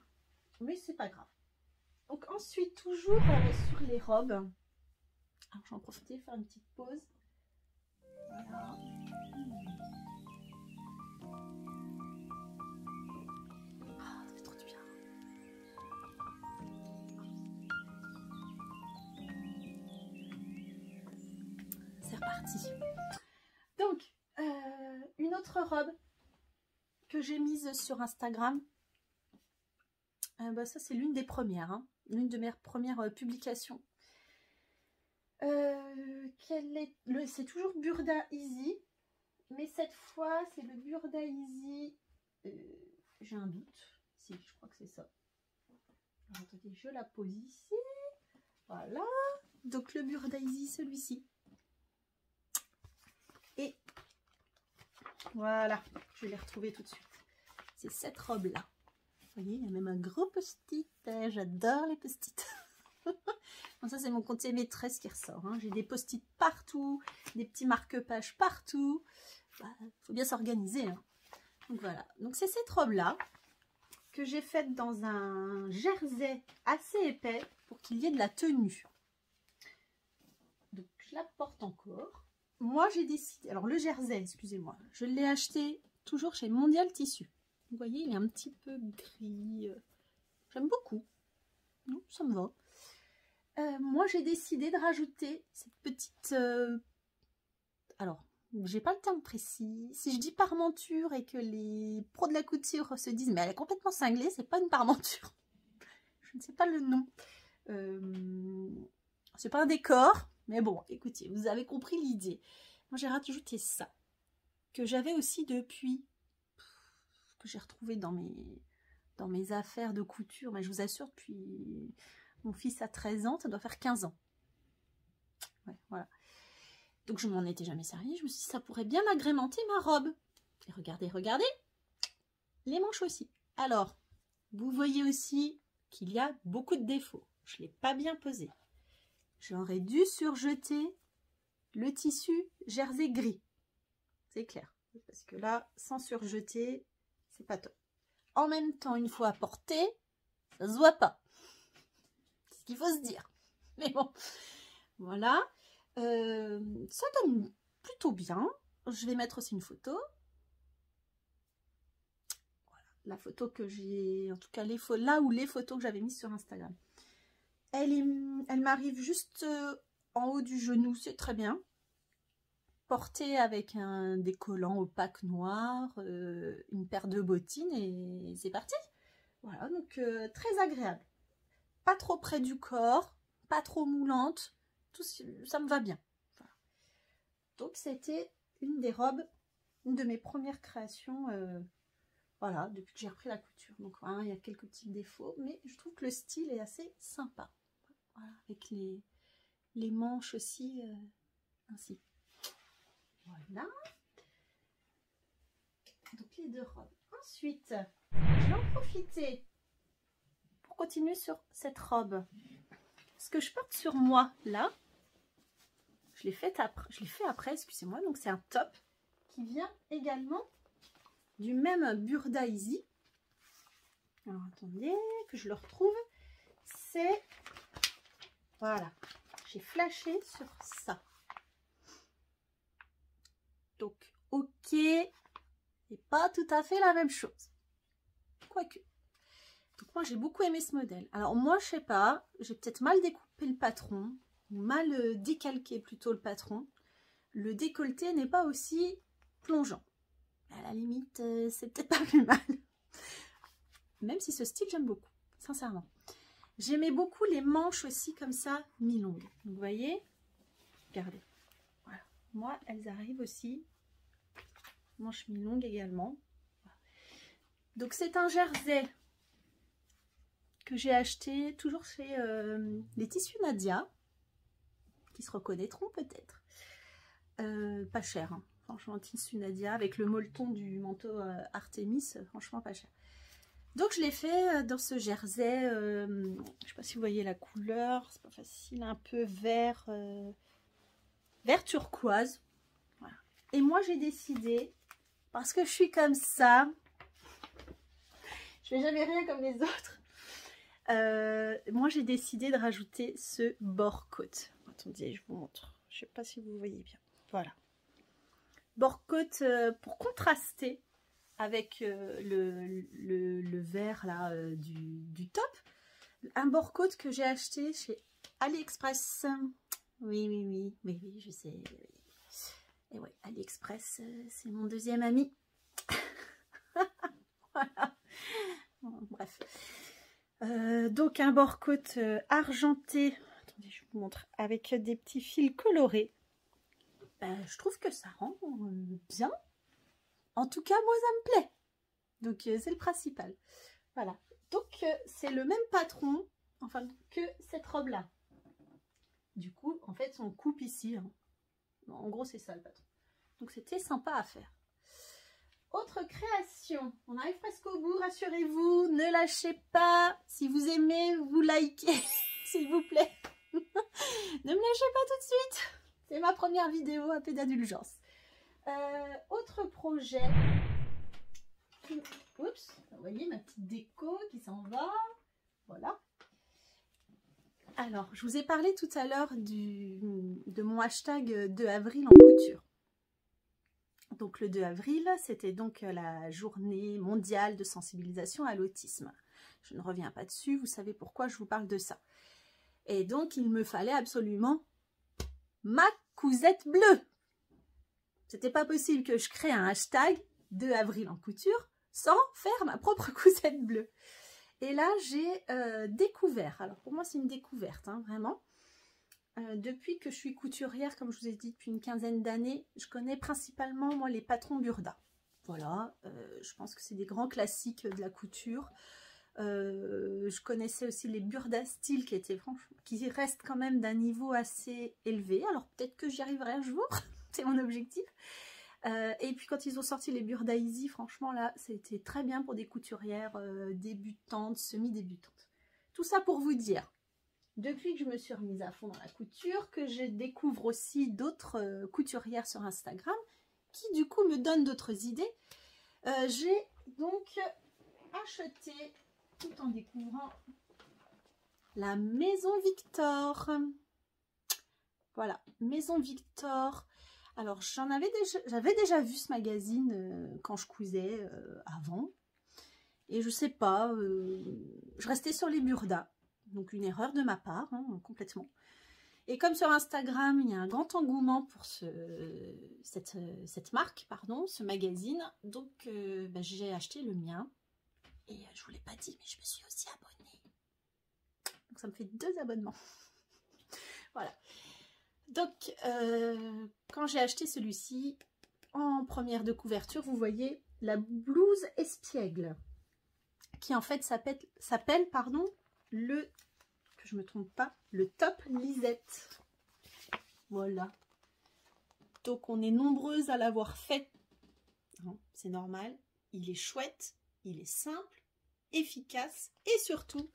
Mais c'est pas grave. Donc ensuite, toujours sur les robes. Alors j'en profite faire une petite pause. Voilà. Ça fait trop du bien. C'est reparti. Donc, une autre robe que j'ai mise sur Instagram. Ça, c'est l'une des premières. Hein, l'une de mes premières publications. C'est toujours Burda Easy. Mais cette fois, c'est le Burda Easy. J'ai un doute. Si, je crois que c'est ça. Alors, attendez, je la pose ici. Voilà. Donc, le Burda Easy, celui-ci. Et voilà, je l'ai retrouvé tout de suite. C'est cette robe-là. Vous voyez, il y a même un gros post-it. J'adore les post-it. Bon, ça, c'est mon compte maîtresse qui ressort. Hein. J'ai des post-it partout, des petits marque-pages partout. Faut bien s'organiser. Hein. Donc voilà. Donc c'est cette robe-là que j'ai faite dans un jersey assez épais pour qu'il y ait de la tenue. Donc je la porte encore. Moi j'ai décidé, alors le jersey, excusez-moi, je l'ai acheté toujours chez Mondial Tissu. Vous voyez, il est un petit peu gris. J'aime beaucoup. Non, ça me va. Moi j'ai décidé de rajouter cette petite... Alors, j'ai pas le terme précis. Si je dis parmenture et que les pros de la couture se disent mais elle est complètement cinglée, c'est pas une parmenture. Je ne sais pas le nom. C'est pas un décor, mais bon, écoutez, vous avez compris l'idée. Moi j'ai rajouté ça, que j'avais aussi depuis, que j'ai retrouvé dans mes affaires de couture, mais je vous assure, depuis mon fils a 13 ans, ça doit faire 15 ans. Ouais, voilà. Donc je m'en étais jamais servi, je me suis dit ça pourrait bien agrémenter ma robe. Et regardez, regardez, les manches aussi. Alors, vous voyez aussi qu'il y a beaucoup de défauts. Je ne l'ai pas bien posé. J'aurais dû surjeter le tissu jersey gris. C'est clair. Parce que là, sans surjeter, c'est pas top. En même temps, une fois porté, ça se voit pas. C'est ce qu'il faut se dire. Mais bon, voilà. Ça donne plutôt bien. Je vais mettre aussi une photo. Voilà, la photo que j'ai, en tout cas là où les photos que j'avais mises sur Instagram. Elle m'arrive juste en haut du genou, c'est très bien. Portée avec un décollant opaque noir, une paire de bottines et c'est parti. Voilà, donc très agréable. Pas trop près du corps, pas trop moulante, tout ça me va bien. Voilà. Donc c'était une des robes, une de mes premières créations, voilà, depuis que j'ai repris la couture. Donc voilà, il y a quelques petits défauts, mais je trouve que le style est assez sympa. Voilà, avec les manches aussi, ainsi. Voilà. Donc les deux robes. Ensuite, je vais en profiter pour continuer sur cette robe. Ce que je porte sur moi, là, je l'ai fait après, excusez-moi. Donc c'est un top qui vient également du même Burda Easy. Alors attendez que je le retrouve. C'est, voilà, j'ai flashé sur ça. Donc ok, et pas tout à fait la même chose. Quoique. Donc moi j'ai beaucoup aimé ce modèle. Alors moi je sais pas, j'ai peut-être mal découpé le patron, mal décalqué plutôt le patron. Le décolleté n'est pas aussi plongeant. À la limite, c'est peut-être pas plus mal. Même si ce style j'aime beaucoup, sincèrement. J'aimais beaucoup les manches aussi comme ça, mi-longues. Vous voyez, regardez. Voilà. Moi, elles arrivent aussi. Manches mi-longues également. Voilà. Donc c'est un jersey que j'ai acheté toujours chez les tissus Nadia, qui se reconnaîtront peut-être. Pas cher, hein. Franchement, tissu Nadia avec le molleton du manteau Artemis, franchement pas cher. Donc je l'ai fait dans ce jersey, je sais pas si vous voyez la couleur, c'est pas facile, un peu vert, vert turquoise. Voilà. Et moi j'ai décidé, parce que je suis comme ça, je fais jamais rien comme les autres, moi j'ai décidé de rajouter ce bord côte. Attendez, je vous montre, je sais pas si vous voyez bien. Voilà. Bord côte pour contraster avec le vert là du top. Un bord côte que j'ai acheté chez AliExpress. Oui, je sais. Et ouais, AliExpress, c'est mon deuxième ami. Voilà. Bon, bref. Donc un bord côte argenté. Attendez, je vous montre. Avec des petits fils colorés. Je trouve que ça rend bien. En tout cas, moi, ça me plaît. Donc, c'est le principal. Voilà. Donc, c'est le même patron, enfin, que cette robe-là. Du coup, en fait, on coupe ici. Hein. En gros, c'est ça, le patron. Donc, c'était sympa à faire. Autre création. On arrive presque au bout, rassurez-vous. Ne lâchez pas. Si vous aimez, vous likez, s'il vous plaît. Ne me lâchez pas tout de suite. C'est ma première vidéo à peu d'indulgence. Autre projet. Oups, vous voyez ma petite déco qui s'en va. Voilà. Alors, je vous ai parlé tout à l'heure de mon hashtag 2 avril en couture. Donc le 2 avril, c'était donc la journée mondiale de sensibilisation à l'autisme. Je ne reviens pas dessus, vous savez pourquoi je vous parle de ça. Et donc, il me fallait absolument ma cousette bleue. C'était pas possible que je crée un hashtag 2 avril en couture sans faire ma propre cousette bleue. Et là, j'ai découvert, alors pour moi c'est une découverte, hein, vraiment. Depuis que je suis couturière, comme je vous ai dit, depuis une quinzaine d'années, je connais principalement, moi, les patrons Burda. Voilà, je pense que c'est des grands classiques de la couture. Je connaissais aussi les Burda Style qui restent quand même d'un niveau assez élevé. Alors peut-être que j'y arriverai un jour, c'est mon objectif. Et puis quand ils ont sorti les Burda Easy, franchement là, c'était très bien pour des couturières débutantes, semi-débutantes. Tout ça pour vous dire, depuis que je me suis remise à fond dans la couture, que je découvre aussi d'autres couturières sur Instagram, qui du coup me donnent d'autres idées, j'ai donc acheté, tout en découvrant, la Maison Victor. Voilà, Maison Victor. Alors, j'avais déjà vu ce magazine quand je cousais avant. Et je sais pas, je restais sur les Burda. Donc, une erreur de ma part, hein, complètement. Et comme sur Instagram, il y a un grand engouement pour cette marque, pardon, ce magazine. Donc, j'ai acheté le mien. Et je ne vous l'ai pas dit, mais je me suis aussi abonnée. Donc, ça me fait 2 abonnements. Voilà. Donc, quand j'ai acheté celui-ci, en première de couverture, vous voyez la blouse espiègle, qui en fait s'appelle, pardon, que je me trompe pas, le top Lisette. Voilà. Donc, on est nombreuses à l'avoir fait. C'est normal. Il est chouette, il est simple, efficace et surtout,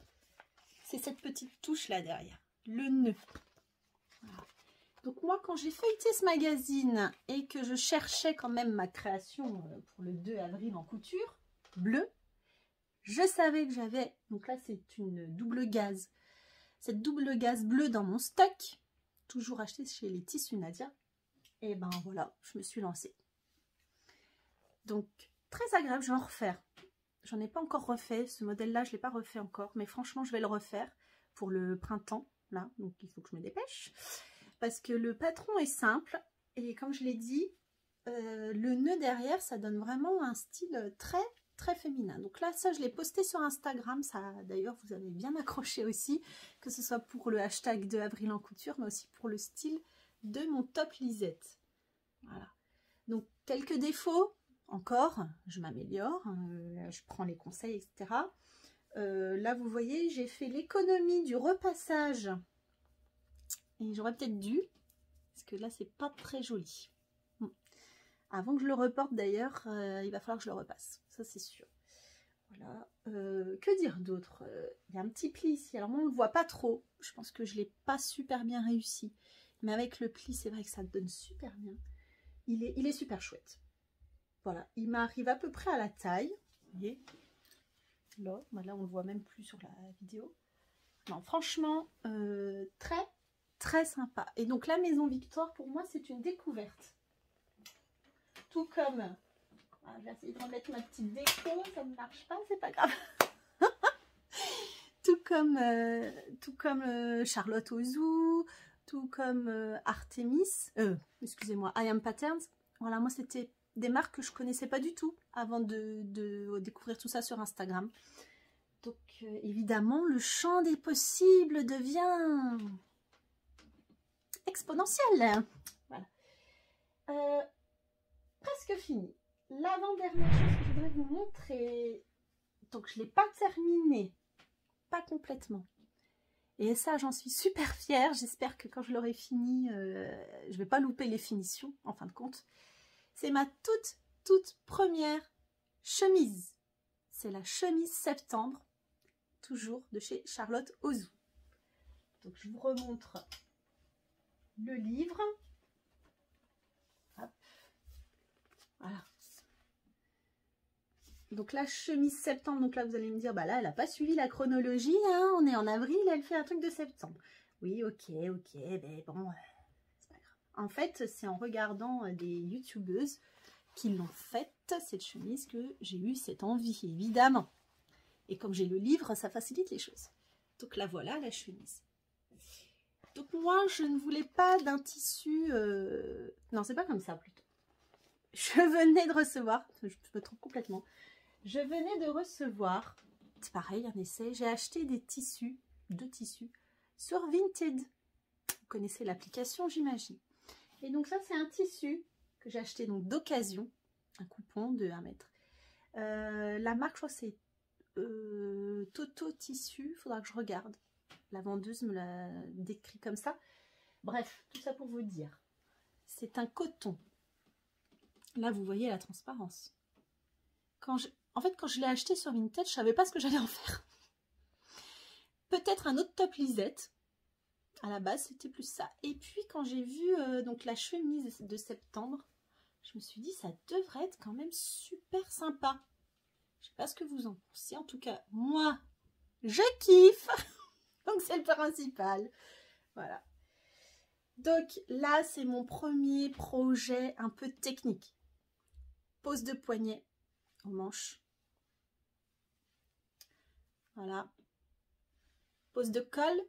c'est cette petite touche là derrière, le nœud. Voilà. Donc moi, quand j'ai feuilleté ce magazine et que je cherchais quand même ma création pour le 2 avril en couture, bleu, je savais que j'avais, donc là c'est une double gaze, cette double gaze bleue dans mon stock, toujours acheté chez les Tissus Nadia, et ben voilà, je me suis lancée. Donc très agréable, je vais en refaire. J'en ai pas encore refait, ce modèle-là je ne l'ai pas refait encore, mais franchement je vais le refaire pour le printemps, là, donc il faut que je me dépêche. Parce que le patron est simple et comme je l'ai dit, le nœud derrière, ça donne vraiment un style très féminin. Donc là, ça, je l'ai posté sur Instagram. Ça, d'ailleurs, vous avez bien accroché aussi, que ce soit pour le hashtag 2 avril en couture, mais aussi pour le style de mon top Lisette. Voilà. Donc, quelques défauts, encore, je m'améliore, je prends les conseils, etc. Là, vous voyez, j'ai fait l'économie du repassage. Et j'aurais peut-être dû, parce que là, c'est pas très joli. Avant que je le reporte d'ailleurs, il va falloir que je le repasse. Ça, c'est sûr. Voilà. Que dire d'autre? Il y a un petit pli ici. Alors, moi, on ne le voit pas trop. Je pense que je ne l'ai pas super bien réussi. Mais avec le pli, c'est vrai que ça donne super bien. Il est super chouette. Voilà. Il m'arrive à peu près à la taille. Vous voyez? Là, on ne le voit même plus sur la vidéo. Non, franchement, très sympa. Et donc la Maison Victor, pour moi, c'est une découverte. Tout comme... je vais essayer de remettre ma petite déco, ça ne marche pas, c'est pas grave. tout comme Charlotte Ozou, tout comme Artemis, excusez-moi, I Am Patterns. Voilà, moi, c'était des marques que je connaissais pas du tout avant de découvrir tout ça sur Instagram. Donc, évidemment, le champ des possibles devient... exponentielle. Voilà. Presque fini. L'avant-dernière chose que je voudrais vous montrer, donc je ne l'ai pas terminé, pas complètement. Et ça, j'en suis super fière. J'espère que quand je l'aurai fini, je ne vais pas louper les finitions, en fin de compte. C'est ma toute première chemise. C'est la chemise septembre, toujours de chez Charlotte Ozou. Donc je vous remontre le livre. Hop. Voilà. Donc la chemise septembre, donc là vous allez me dire, bah là elle n'a pas suivi la chronologie, hein, on est en avril, elle fait un truc de septembre. Oui, ok, mais bon, c'est pas grave. En fait, c'est en regardant des youtubeuses qui l'ont faite, cette chemise, que j'ai eu cette envie, évidemment. Et comme j'ai le livre, ça facilite les choses. Donc la voilà, la chemise. Donc moi, je ne voulais pas d'un tissu... Non, c'est pas comme ça, plutôt. Je venais de recevoir, je me trompe complètement, je venais de recevoir, c'est pareil, un essai, j'ai acheté des tissus, 2 tissus, sur Vinted. Vous connaissez l'application, j'imagine. Et donc ça, c'est un tissu que j'ai acheté donc d'occasion, un coupon de 1 mètre. La marque, je crois que c'est Toto Tissu, il faudra que je regarde. La vendeuse me l'a décrit comme ça. Bref, tout ça pour vous dire. C'est un coton. Là, vous voyez la transparence. En fait, quand je l'ai acheté sur Vinted, je ne savais pas ce que j'allais en faire. Peut-être un autre top Lisette. À la base, c'était plus ça. Et puis, quand j'ai vu donc la chemise de septembre, je me suis dit, ça devrait être quand même super sympa. Je ne sais pas ce que vous en pensez. En tout cas, moi, je kiffe. Donc, c'est le principal. Voilà. Donc là, c'est mon premier projet un peu technique. Pose de poignet aux manches. Voilà. Pose de col.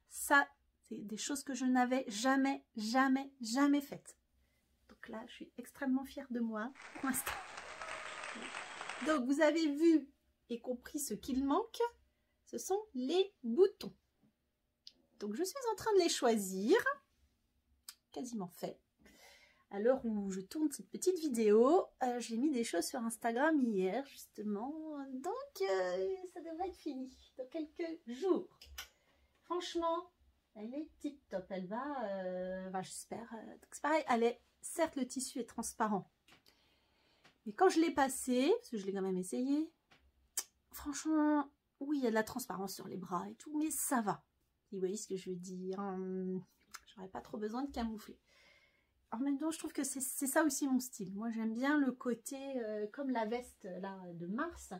Ça, c'est des choses que je n'avais jamais faites. Donc là, je suis extrêmement fière de moi pour l'instant. Donc, vous avez vu et compris ce qu'il manque. Ce sont les boutons. Donc, je suis en train de les choisir. Quasiment fait. À l'heure où je tourne cette petite vidéo, j'ai mis des choses sur Instagram hier, justement. Donc, ça devrait être fini dans quelques jours. Franchement, elle est tip top. Elle va, j'espère. C'est pareil, certes, le tissu est transparent. Mais quand je l'ai passé, parce que je l'ai quand même essayé, franchement, oui, il y a de la transparence sur les bras et tout, mais ça va. Vous voyez ce que je veux dire? J'aurais pas trop besoin de camoufler. En même temps, je trouve que c'est ça aussi mon style. Moi, j'aime bien le côté, comme la veste là de Mars.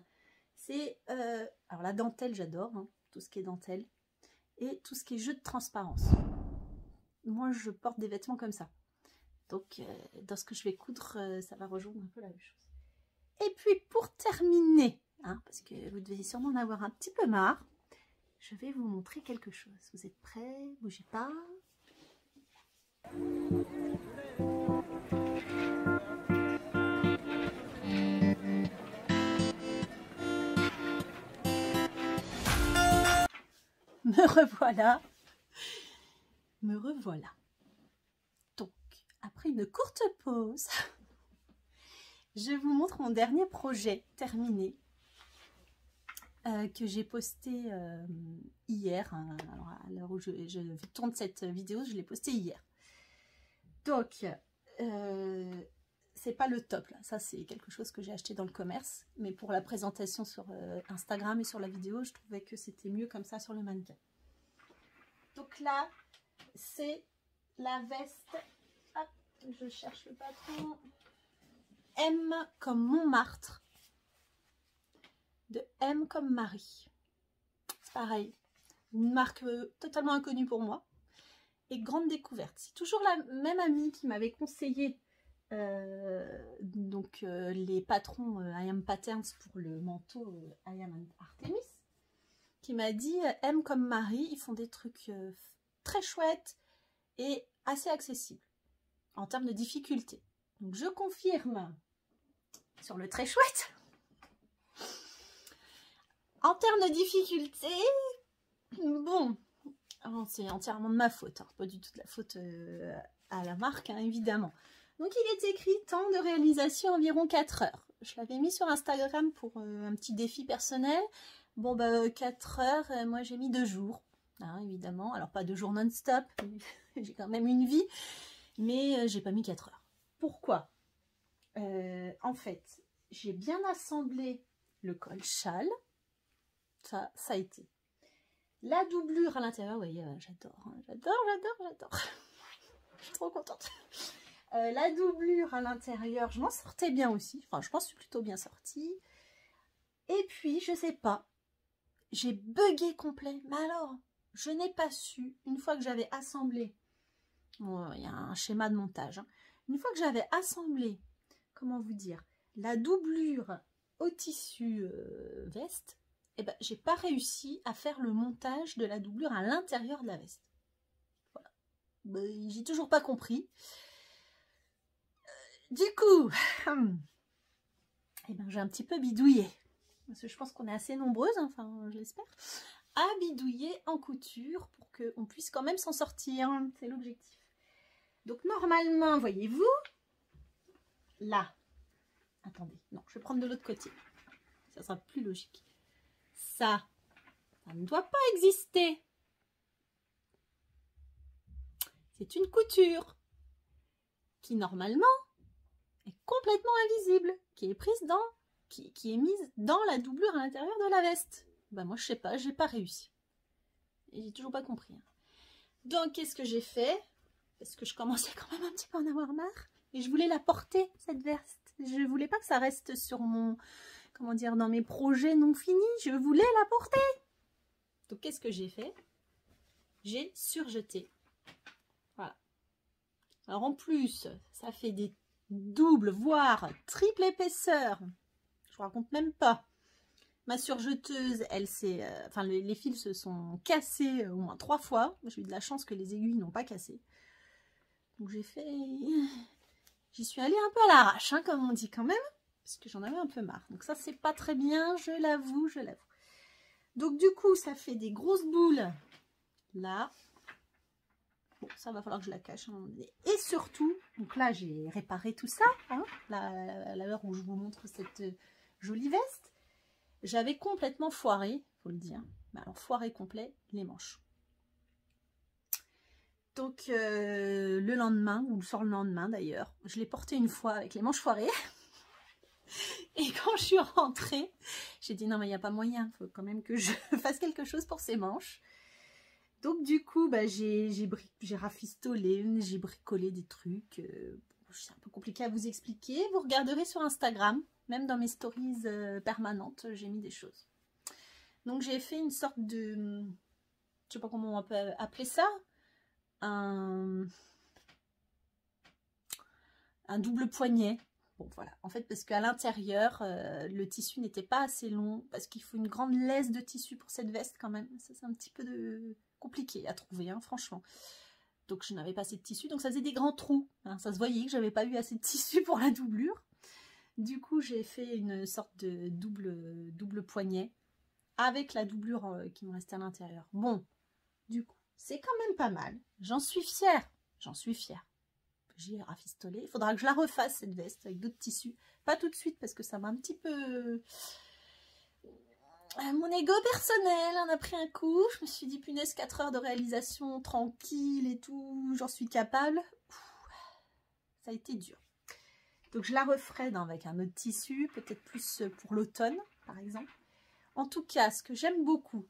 C'est, alors la dentelle, j'adore, hein, tout ce qui est dentelle. Et tout ce qui est jeu de transparence. Moi, je porte des vêtements comme ça. Donc, dans ce que je vais coudre, ça va rejoindre un peu la même chose. Et puis, pour terminer, hein, parce que vous devez sûrement en avoir un petit peu marre, je vais vous montrer quelque chose. Vous êtes prêts? Bougez pas. Me revoilà. Me revoilà. Donc, après une courte pause, je vous montre mon dernier projet terminé que j'ai posté hier. Alors, à l'heure où je tourne cette vidéo, je l'ai posté hier. Donc, c'est pas le top là. Ça, c'est quelque chose que j'ai acheté dans le commerce. Mais pour la présentation sur Instagram et sur la vidéo, je trouvais que c'était mieux comme ça sur le mannequin. Donc là, c'est la veste. Hop, je cherche le patron. M comme Montmartre. De M comme Marie. C'est pareil. Une marque totalement inconnue pour moi. Et grande découverte. C'est toujours la même amie qui m'avait conseillé les patrons I Am Patterns pour le manteau I Am Artemis. Qui m'a dit M comme Marie, ils font des trucs très chouettes et assez accessibles en termes de difficulté. Donc je confirme sur le très chouette. En termes de difficulté, bon, c'est entièrement de ma faute, hein, pas du tout de la faute à la marque, hein, évidemment. Donc il est écrit temps de réalisation environ 4 heures. Je l'avais mis sur Instagram pour un petit défi personnel. Bon, bah 4 heures, moi j'ai mis 2 jours, hein, évidemment. Alors pas 2 jours non-stop, j'ai quand même une vie, mais j'ai pas mis 4 heures. Pourquoi? En fait, j'ai bien assemblé le col châle, ça a été. La doublure à l'intérieur, oui, j'adore, hein, j'adore. Je suis trop contente. La doublure à l'intérieur, je m'en sortais bien aussi. Enfin, je pense que je suis plutôt bien sortie. Et puis, je sais pas, j'ai bugué complet. Mais alors, je n'ai pas su, une fois que j'avais assemblé, bon, il y a un schéma de montage, hein, une fois que j'avais assemblé, comment vous dire, la doublure au tissu veste, eh ben, j'ai pas réussi à faire le montage de la doublure à l'intérieur de la veste. Voilà. Ben, j'ai toujours pas compris. Du coup, eh ben, j'ai un petit peu bidouillé. Parce que je pense qu'on est assez nombreuses, enfin, je l'espère, à bidouiller en couture pour qu'on puisse quand même s'en sortir. C'est l'objectif. Donc, normalement, voyez-vous, là, attendez, non, je vais prendre de l'autre côté. Ça sera plus logique. Ça ne doit pas exister. C'est une couture qui, normalement, est complètement invisible, qui est prise dans, qui est mise dans la doublure à l'intérieur de la veste. Ben moi, je sais pas, j'ai pas réussi. Et j'ai toujours pas compris. Hein. Donc, qu'est-ce que j'ai fait? Parce que je commençais quand même un petit peu à en avoir marre. Et je voulais la porter, cette veste. Je voulais pas que ça reste sur mon... Comment dire, dans mes projets non finis, je voulais la porter. Donc, qu'est-ce que j'ai fait? J'ai surjeté Alors en plus, ça fait des doubles, voire triple épaisseur. Je vous raconte même pas. Ma surjeteuse, elle s'est... enfin, les fils se sont cassés au moins 3 fois. J'ai eu de la chance que les aiguilles n'ont pas cassé. Donc j'ai fait... J'y suis allée un peu à l'arrache, hein, comme on dit quand même. Parce que j'en avais un peu marre. Donc ça, c'est pas très bien, je l'avoue, je l'avoue. Donc du coup, ça fait des grosses boules. Là. Bon, ça va falloir que je la cache à un moment donné. Et surtout, donc là, j'ai réparé tout ça. Hein, à l'heure où je vous montre cette jolie veste. J'avais complètement foiré, faut le dire, mais alors foiré complet, les manches. Donc le lendemain, ou sur le lendemain d'ailleurs, je l'ai porté une fois avec les manches foirées. Et quand je suis rentrée, j'ai dit non mais il n'y a pas moyen, il faut quand même que je fasse quelque chose pour ces manches. Donc du coup, bah, j'ai rafistolé, j'ai bricolé des trucs. C'est un peu compliqué à vous expliquer. Vous regarderez sur Instagram. Même dans mes stories permanentes, j'ai mis des choses. Donc j'ai fait une sorte de... Je sais pas comment on peut appeler ça. Un double poignet. Bon voilà. En fait, parce qu'à l'intérieur, le tissu n'était pas assez long. Parce qu'il faut une grande laisse de tissu pour cette veste quand même. Ça, c'est un petit peu compliqué à trouver, hein, franchement. Donc je n'avais pas assez de tissu. Donc ça faisait des grands trous. Hein. Ça se voyait que j'avais pas eu assez de tissu pour la doublure. Du coup, j'ai fait une sorte de double poignet avec la doublure qui me restait à l'intérieur. Bon, du coup, c'est quand même pas mal. J'en suis fière. J'en suis fière. J'ai rafistolé. Il faudra que je la refasse, cette veste, avec d'autres tissus. Pas tout de suite, parce que ça m'a un petit peu... Mon ego personnel en a pris un coup. Je me suis dit, punaise, 4 heures de réalisation tranquille et tout. J'en suis capable. Ça a été dur. Donc je la referai avec un autre tissu, peut-être plus pour l'automne, par exemple. En tout cas, ce que j'aime beaucoup,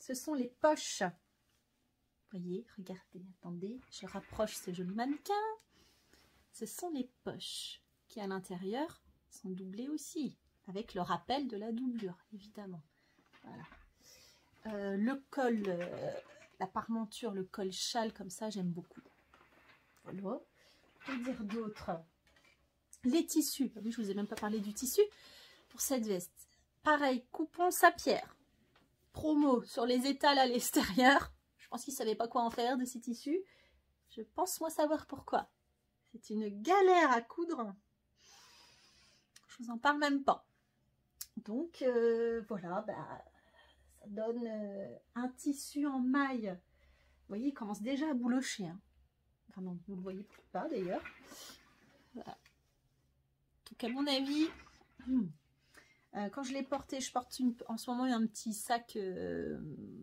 ce sont les poches. Vous voyez, regardez, attendez, je rapproche ce joli mannequin. Ce sont les poches qui, à l'intérieur, sont doublées aussi, avec le rappel de la doublure, évidemment. Voilà. Le col, la parmenture, le col châle, comme ça, j'aime beaucoup. Voilà. Que dire d'autre ? Les tissus, oui, je vous ai même pas parlé du tissu pour cette veste. Pareil, coupon Sapierre. Promo sur les étals à l'extérieur. Je pense qu'ils ne savaient pas quoi en faire de ces tissus. Je pense moi savoir pourquoi. C'est une galère à coudre. Je vous en parle même pas. Donc voilà, bah, ça donne un tissu en maille. Vous voyez, il commence déjà à boulocher. Hein. Enfin non, vous ne le voyez pas d'ailleurs. Voilà. Donc à mon avis, quand je l'ai porté, je porte en ce moment un petit sac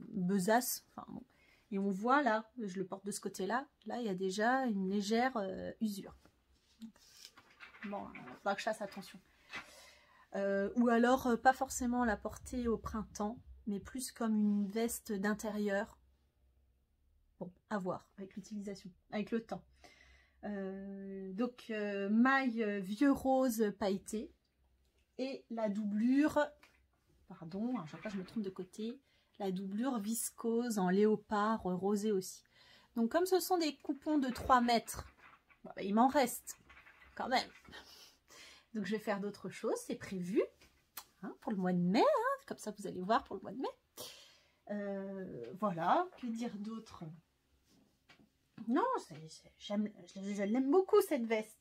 besace. Enfin, bon. Et on voit là, je le porte de ce côté-là. Là, il y a déjà une légère usure. Bon, il faudra que je fasse attention. Ou alors, pas forcément la porter au printemps, mais plus comme une veste d'intérieur. Bon, à voir avec l'utilisation, avec le temps. Donc maille vieux rose pailleté et la doublure, pardon, à chaque fois je me trompe de côté, la doublure viscose en léopard rosé aussi. Donc comme ce sont des coupons de 3 mètres, bon, bah, il m'en reste quand même. Donc je vais faire d'autres choses, c'est prévu hein, pour le mois de mai, hein, comme ça vous allez voir pour le mois de mai. Voilà, que dire d'autre? Non, je l'aime beaucoup cette veste.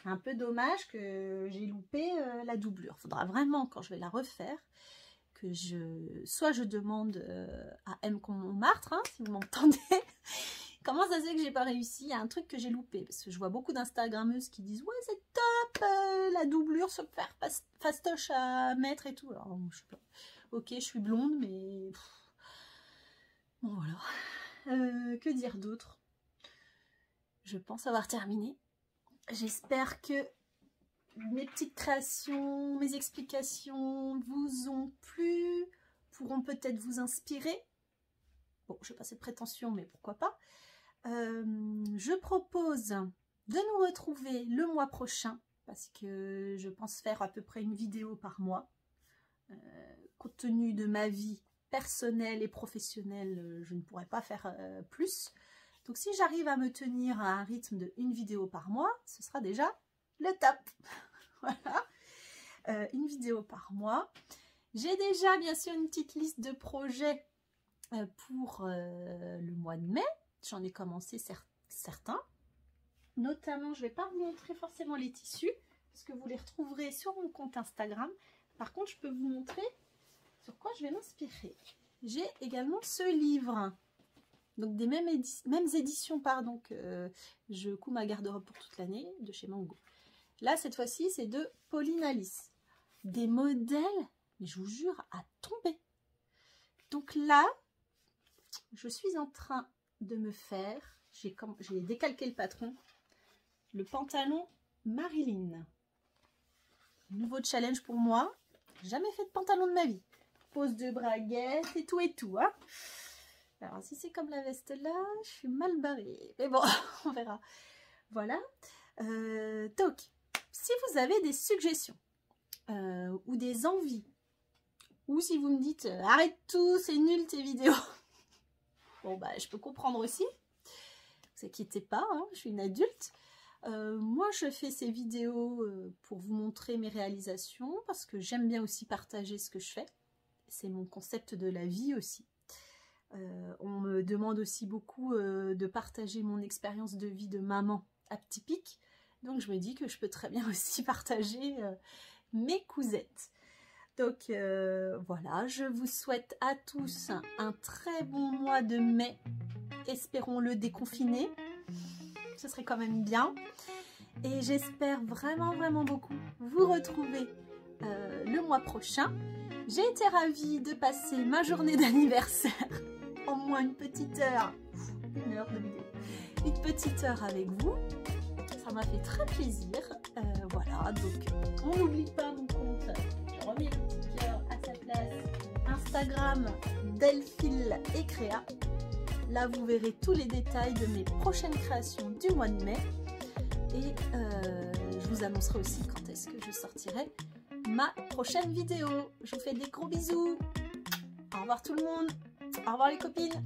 Un peu dommage que j'ai loupé la doublure. Faudra vraiment, quand je vais la refaire, que soit je demande à M. Montmartre, hein, si vous m'entendez, comment ça se fait que j'ai pas réussi? Il y a un truc que j'ai loupé. Parce que je vois beaucoup d'Instagrammeuses qui disent « Ouais, c'est top, la doublure se faire fastoche à mettre et tout. » Alors, je sais pas. Ok, je suis blonde, mais... Bon, voilà. Que dire d'autre? Je pense avoir terminé. J'espère que mes petites créations, mes explications vous ont plu, pourront peut-être vous inspirer. Bon, je n'ai pas cette prétention, mais pourquoi pas. Je propose de nous retrouver le mois prochain, parce que je pense faire à peu près une vidéo par mois. Compte tenu de ma vie personnelle et professionnelle, je ne pourrais pas faire plus. Donc si j'arrive à me tenir à un rythme de 1 vidéo par mois, ce sera déjà le top. Voilà, 1 vidéo par mois. J'ai déjà bien sûr une petite liste de projets pour le mois de mai. J'en ai commencé certains. Notamment, je ne vais pas vous montrer forcément les tissus, parce que vous les retrouverez sur mon compte Instagram. Par contre, je peux vous montrer sur quoi je vais m'inspirer. J'ai également ce livre. Donc des mêmes éditions, pardon, que je couds ma garde-robe pour toute l'année, de chez Mango. Là, cette fois-ci, c'est de Pauline Alice. Des modèles, mais je vous jure, à tomber. Donc là, je suis en train de me faire, j'ai décalqué le patron, le pantalon Marilyn. Nouveau challenge pour moi. Jamais fait de pantalon de ma vie. Pose de braguette et tout, hein. Alors, si c'est comme la veste là, je suis mal barrée. Mais bon, on verra. Voilà. Donc, si vous avez des suggestions ou des envies, ou si vous me dites arrête tout, c'est nul tes vidéos. Bon, bah, je peux comprendre aussi. Ne vous inquiétez pas, hein, je suis une adulte. Moi, je fais ces vidéos pour vous montrer mes réalisations parce que j'aime bien aussi partager ce que je fais. C'est mon concept de la vie aussi. On me demande aussi beaucoup de partager mon expérience de vie de maman atypique. Donc, je me dis que je peux très bien aussi partager mes cousettes. Donc, voilà, je vous souhaite à tous un très bon mois de mai. Espérons-le déconfiné. Ce serait quand même bien. Et j'espère vraiment, vraiment beaucoup vous retrouver le mois prochain. J'ai été ravie de passer ma journée d'anniversaire, au moins une petite heure, 1 heure de vidéo, une petite heure avec vous. Ça m'a fait très plaisir. Voilà, donc on n'oublie pas mon compte. Je remets le petit cœur à sa place. Instagram, Delphile et Créa. Là, vous verrez tous les détails de mes prochaines créations du mois de mai. Et je vous annoncerai aussi quand est-ce que je sortirai ma prochaine vidéo. Je vous fais des gros bisous. Au revoir tout le monde. Au revoir les copines.